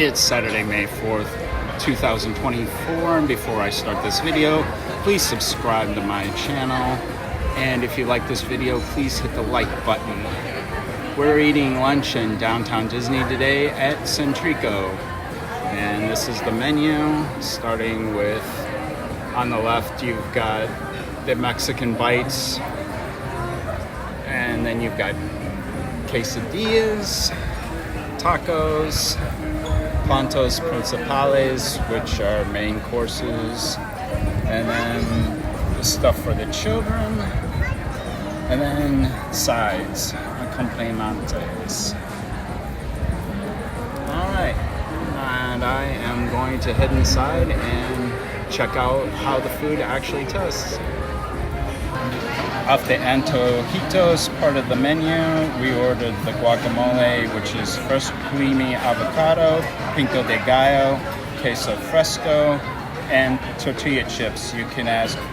It's Saturday, May 4th, 2024, and before I start this video, please subscribe to my channel, and if you like this video, please hit the like button. We're eating lunch in downtown Disney today at Centrico, and this is the menu, starting with, on the left, you've got the Mexican bites, and then you've got quesadillas, tacos, plantos principales, which are main courses, and then the stuff for the children, and then sides, accompaniments. Alright, and I am going to head inside and check out how the food actually tastes. Off the antojitos part of the menu, we ordered the guacamole, which is fresh creamy avocado, pico de gallo, queso fresco, and tortilla chips. You can actually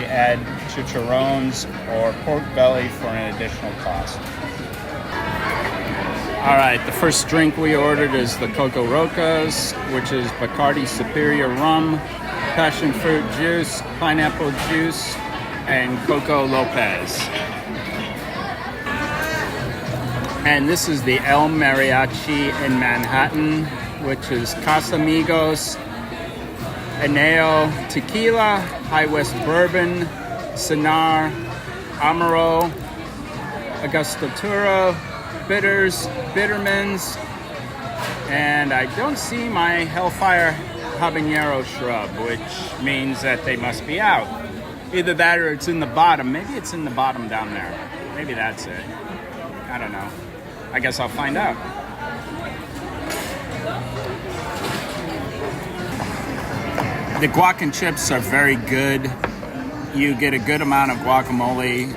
add chicharrones or pork belly for an additional cost. Alright, the first drink we ordered is the Coco Rocas, which is Bacardi Superior Rum, passion fruit juice, pineapple juice, and Coco Lopez. And this is the El Mariachi in Manhattan, which is Casamigos, Aneo Tequila, High West Bourbon, Cinar, Amaro, Angostura, Bitters, Bittermans, and I don't see my Hellfire Habanero shrub, which means that they must be out. Either that or it's in the bottom. Maybe it's in the bottom down there. Maybe that's it. I don't know. I guess I'll find out. The guac and chips are very good. You get a good amount of guacamole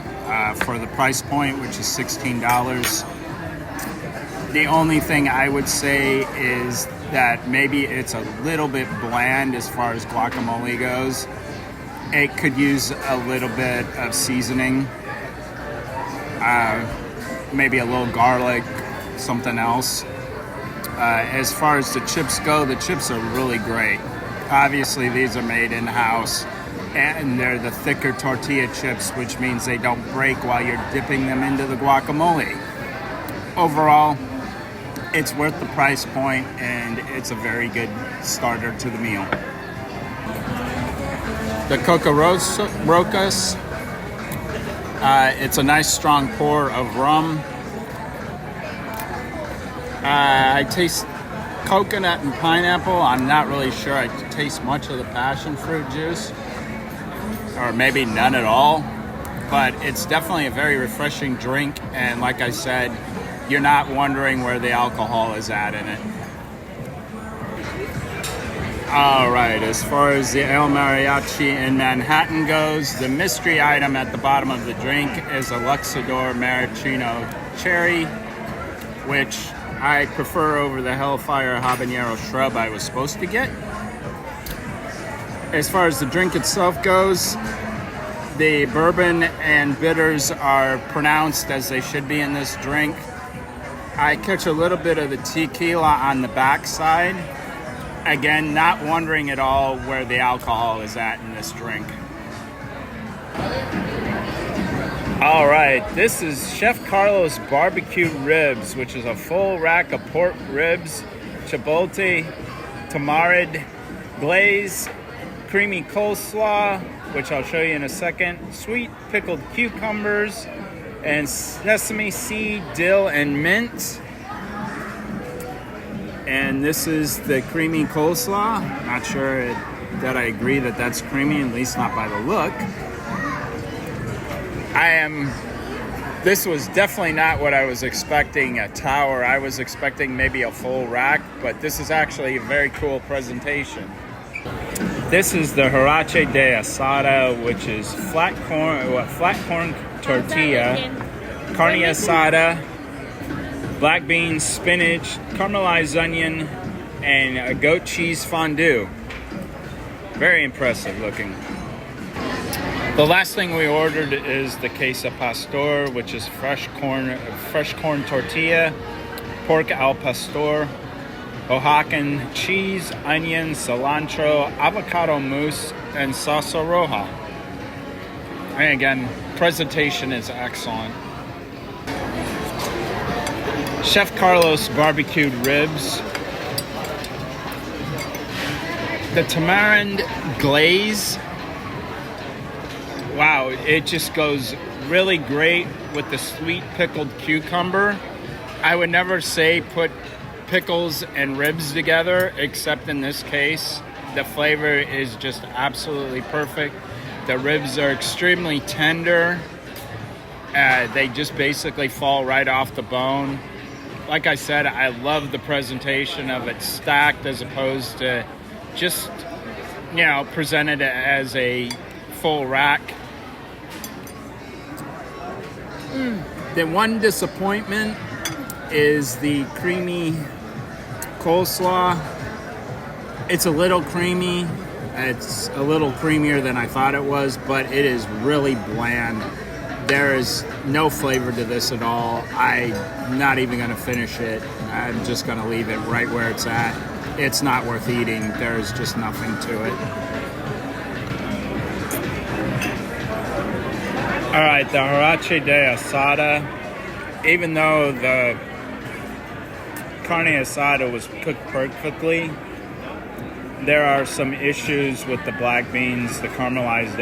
for the price point, which is $16. The only thing I would say is that maybe it's a little bit bland as far as guacamole goes. It could use a little bit of seasoning, maybe a little garlic, something else. As far as the chips go, the chips are really great. Obviously, these are made in-house, and they're the thicker tortilla chips, which means they don't break while you're dipping them into the guacamole. Overall, it's worth the price point, and it's a very good starter to the meal. The Coco Rocas, it's a nice strong pour of rum. I taste coconut and pineapple. I'm not really sure I taste much of the passion fruit juice, or maybe none at all, but it's definitely a very refreshing drink, and like I said, you're not wondering where the alcohol is at in it. Alright, as far as the El Mariachi in Manhattan goes, the mystery item at the bottom of the drink is a Luxador Maraschino Cherry, which I prefer over the Hellfire Habanero Shrub I was supposed to get. As far as the drink itself goes, the bourbon and bitters are pronounced as they should be in this drink. I catch a little bit of the tequila on the backside. Again, not wondering at all where the alcohol is at in this drink. All right, this is Chef Carlos barbecue ribs, which is a full rack of pork ribs, chipotle, tamarind, glaze, creamy coleslaw, which I'll show you in a second, sweet pickled cucumbers, and sesame seed, dill, and mint. And this is the creamy coleslaw. Not sure that I agree that that's creamy, at least not by the look. This was definitely not what I was expecting, a tower. I was expecting maybe a full rack, but this is actually a very cool presentation. This is the Huarache de Asada, which is flat corn tortilla, carne asada, black beans, spinach, caramelized onion, and a goat cheese fondue. Very impressive looking. The last thing we ordered is the queso pastor, which is fresh corn tortilla, pork al pastor, Oaxacan cheese, onion, cilantro, avocado mousse, and salsa roja. And again, presentation is excellent. Chef Carlos barbecued ribs. The tamarind glaze, wow, it just goes really great with the sweet pickled cucumber. I would never say put pickles and ribs together, except in this case. The flavor is just absolutely perfect. The ribs are extremely tender. They just basically fall right off the bone. Like I said, I love the presentation of it stacked as opposed to just, presented as a full rack. The one disappointment is the creamy coleslaw. It's a little creamy. It's a little creamier than I thought it was, but it is really bland. There is no flavor to this at all. I'm not even going to finish it. I'm just going to leave it right where it's at. It's not worth eating. There's just nothing to it. All right, the Harache de Asada. Even though the carne asada was cooked perfectly, there are some issues with the black beans, the caramelized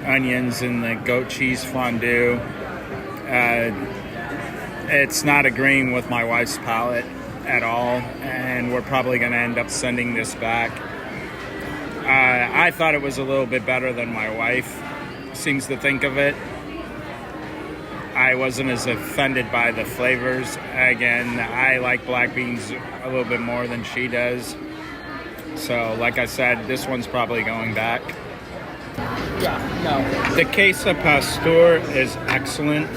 onions, and the goat cheese fondue. It's not agreeing with my wife's palate at all, and we're probably going to end up sending this back. I thought it was a little bit better than my wife seems to think of it. I wasn't as offended by the flavors. Again, I like black beans a little bit more than she does. So, like I said, this one's probably going back. Yeah, no. The queso pastor is excellent.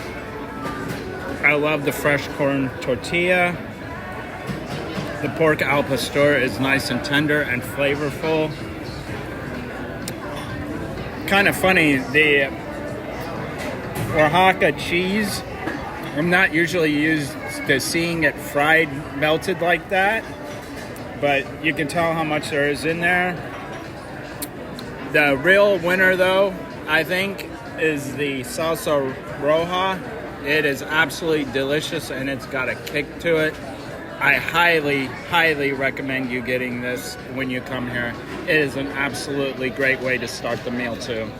I love the fresh corn tortilla. The pork al pastor is nice and tender and flavorful. Kind of funny, the Oaxaca cheese, I'm not usually used to seeing it fried, melted like that, but you can tell how much there is in there. The real winner, though, I think, is the salsa roja. It is absolutely delicious, and it's got a kick to it. I highly, highly recommend you getting this when you come here. It is an absolutely great way to start the meal, too.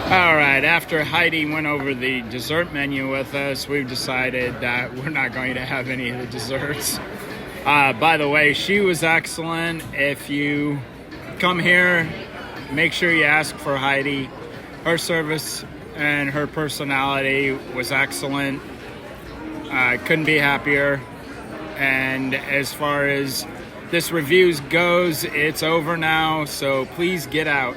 All right, after Heidi went over the dessert menu with us, we've decided that we're not going to have any of the desserts. By the way, she was excellent. If you come here, make sure you ask for Heidi. Her service and her personality was excellent. Couldn't be happier. And as far as this reviews goes, it's over now, so please get out.